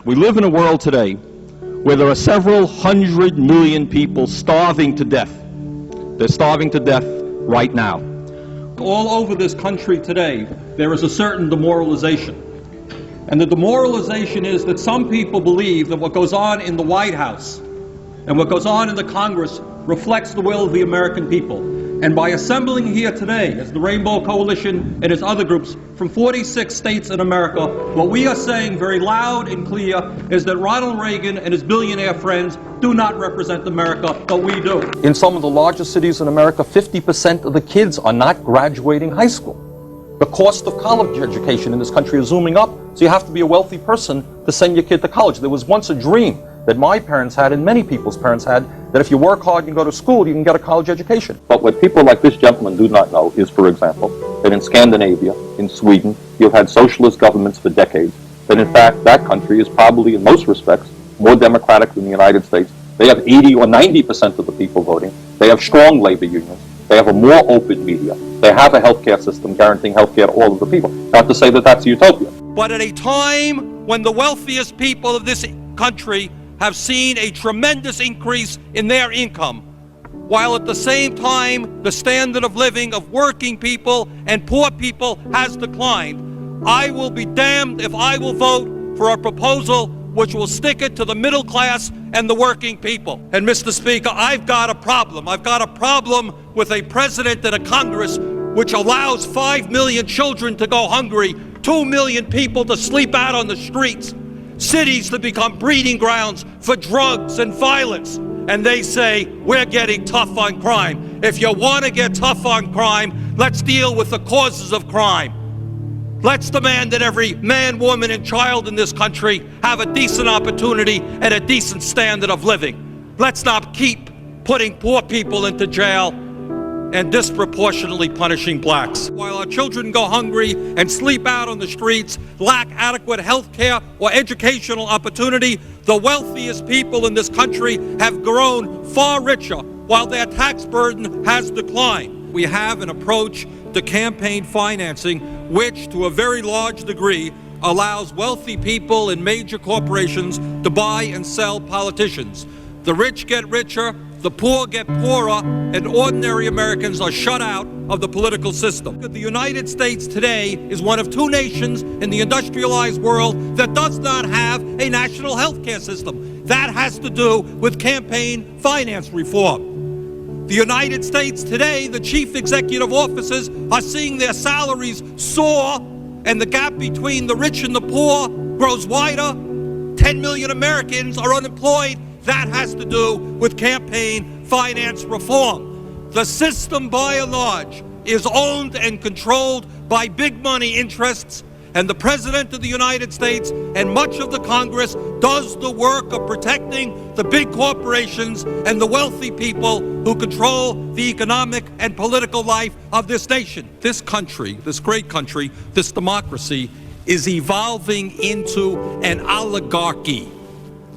We live in a world today where there are several 100 million people starving to death. They're starving to death right now. All over this country today, there is a certain demoralization. And the demoralization is that some people believe that what goes on in the White House and what goes on in the Congress reflects the will of the American people. And by assembling here today as the Rainbow Coalition and its other groups from 46 states in America, what we are saying very loud and clear is that Ronald Reagan and his billionaire friends do not represent America, but we do. In some of the largest cities in America, 50% of the kids are not graduating high school. The cost of college education in this country is zooming up, so you have to be a wealthy person to send your kid to college. There was once a dream that my parents had and many people's parents had, that if you work hard and go to school, you can get a college education. But what people like this gentleman do not know is, for example, that in Scandinavia, in Sweden, you've had socialist governments for decades, that in fact that country is probably in most respects more democratic than the United States. They have 80 or 90% of the people voting. They have strong labor unions. They have a more open media. They have a healthcare system guaranteeing healthcare to all of the people. Not to say that that's utopia. But at a time when the wealthiest people of this country have seen a tremendous increase in their income, while at the same time the standard of living of working people and poor people has declined, I will be damned if I will vote for a proposal which will stick it to the middle class and the working people. And Mr. Speaker, I've got a problem. I've got a problem with a president and a Congress which allows 5 million children to go hungry, 2 million people to sleep out on the streets, cities to become breeding grounds for drugs and violence. And they say, we're getting tough on crime. If you want to get tough on crime, let's deal with the causes of crime. Let's demand that every man, woman, and child in this country have a decent opportunity and a decent standard of living. Let's not keep putting poor people into jail and disproportionately punishing blacks. While our children go hungry and sleep out on the streets, lack adequate health care or educational opportunity, the wealthiest people in this country have grown far richer while their tax burden has declined. We have an approach to campaign financing which, to a very large degree, allows wealthy people and major corporations to buy and sell politicians. The rich get richer, the poor get poorer, and ordinary Americans are shut out of the political system. The United States today is one of 2 nations in the industrialized world that does not have a national health care system. That has to do with campaign finance reform. The United States today, the chief executive officers are seeing their salaries soar, and the gap between the rich and the poor grows wider. 10 million Americans are unemployed. That has to do with campaign finance reform. The system, by and large, is owned and controlled by big money interests, and the President of the United States and much of the Congress does the work of protecting the big corporations and the wealthy people who control the economic and political life of this nation. This country, this great country, this democracy, is evolving into an oligarchy.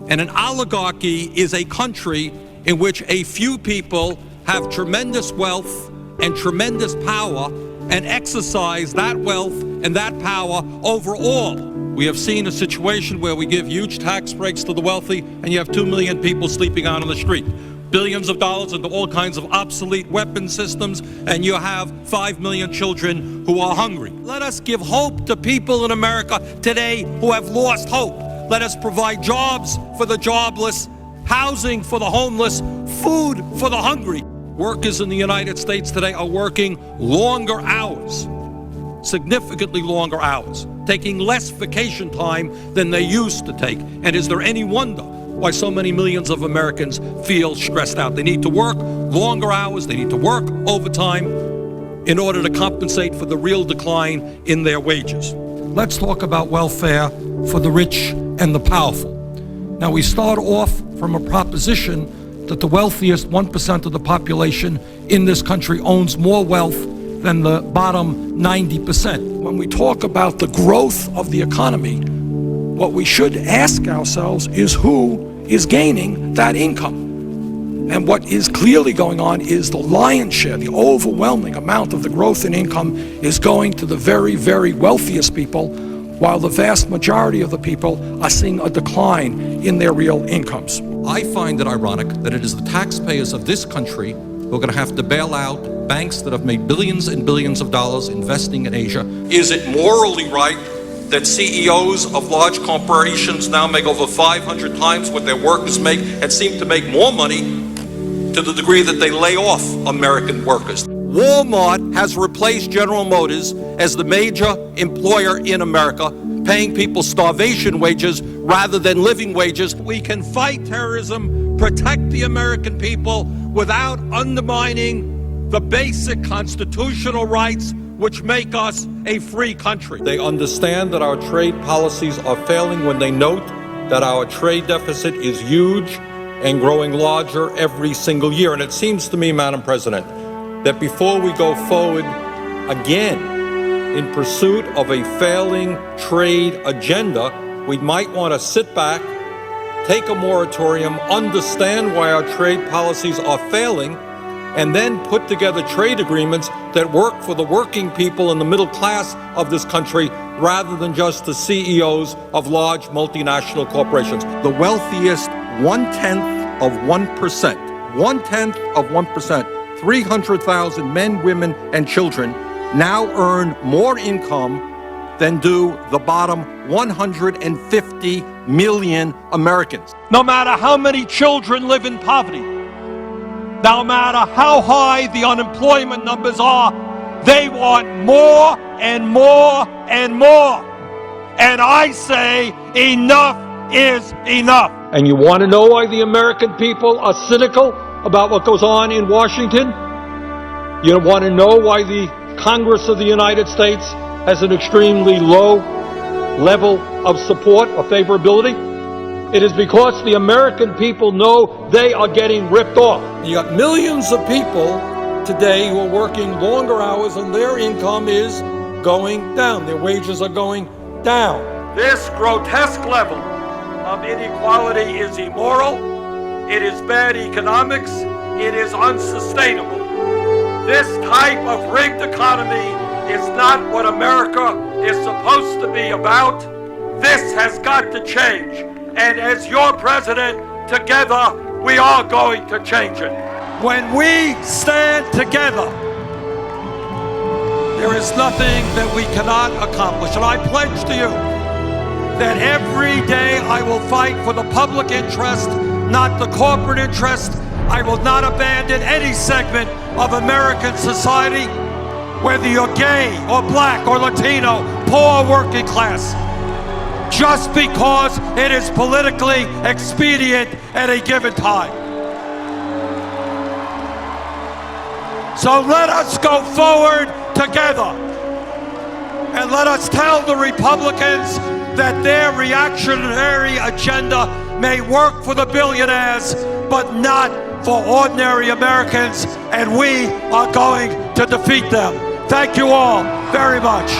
And an oligarchy is a country in which a few people have tremendous wealth and tremendous power and exercise that wealth and that power over all. We have seen a situation where we give huge tax breaks to the wealthy and you have 2 million people sleeping out on the street. Billions of dollars into all kinds of obsolete weapon systems, and you have 5 million children who are hungry. Let us give hope to people in America today who have lost hope. Let us provide jobs for the jobless, housing for the homeless, food for the hungry. Workers in the United States today are working longer hours, significantly longer hours, taking less vacation time than they used to take. And is there any wonder why so many millions of Americans feel stressed out? They need to work longer hours, they need to work overtime in order to compensate for the real decline in their wages. Let's talk about welfare for the rich and the powerful. Now, we start off from a proposition that the wealthiest 1% of the population in this country owns more wealth than the bottom 90%. When we talk about the growth of the economy, what we should ask ourselves is who is gaining that income. And what is clearly going on is the lion's share, the overwhelming amount of the growth in income is going to the very, very wealthiest people, while the vast majority of the people are seeing a decline in their real incomes. I find it ironic that it is the taxpayers of this country who are going to have to bail out banks that have made billions and billions of dollars investing in Asia. Is it morally right that CEOs of large corporations now make over 500 times what their workers make and seem to make more money to the degree that they lay off American workers? Walmart has replaced General Motors as the major employer in America, paying people starvation wages rather than living wages. We can fight terrorism, protect the American people without undermining the basic constitutional rights which make us a free country. They understand that our trade policies are failing when they note that our trade deficit is huge and growing larger every single year. And it seems to me, Madam President, that before we go forward again in pursuit of a failing trade agenda, we might want to sit back, take a moratorium, understand why our trade policies are failing, and then put together trade agreements that work for the working people and the middle class of this country rather than just the CEOs of large multinational corporations. The wealthiest 1/10 of 1%, 1/10 of 1%, 300,000 men, women, and children now earn more income than do the bottom 150 million Americans. No matter how many children live in poverty, no matter how high the unemployment numbers are, they want more and more and more. And I say enough is enough. And you want to know why the American people are cynical about what goes on in Washington? You want to know why the Congress of the United States has an extremely low level of support or favorability? It is because the American people know they are getting ripped off. You got millions of people today who are working longer hours and their income is going down. Their wages are going down. This grotesque level of inequality is immoral, it is bad economics, it is unsustainable. This type of rigged economy is not what America is supposed to be about. This has got to change. And as your president, together, we are going to change it. When we stand together, there is nothing that we cannot accomplish. And I pledge to you that every day I will fight for the public interest, not the corporate interest. I will not abandon any segment of American society, whether you're gay or black or Latino, poor or working class, just because it is politically expedient at a given time. So let us go forward together and let us tell the Republicans that their reactionary agenda may work for the billionaires, but not for ordinary Americans, and we are going to defeat them. Thank you all very much.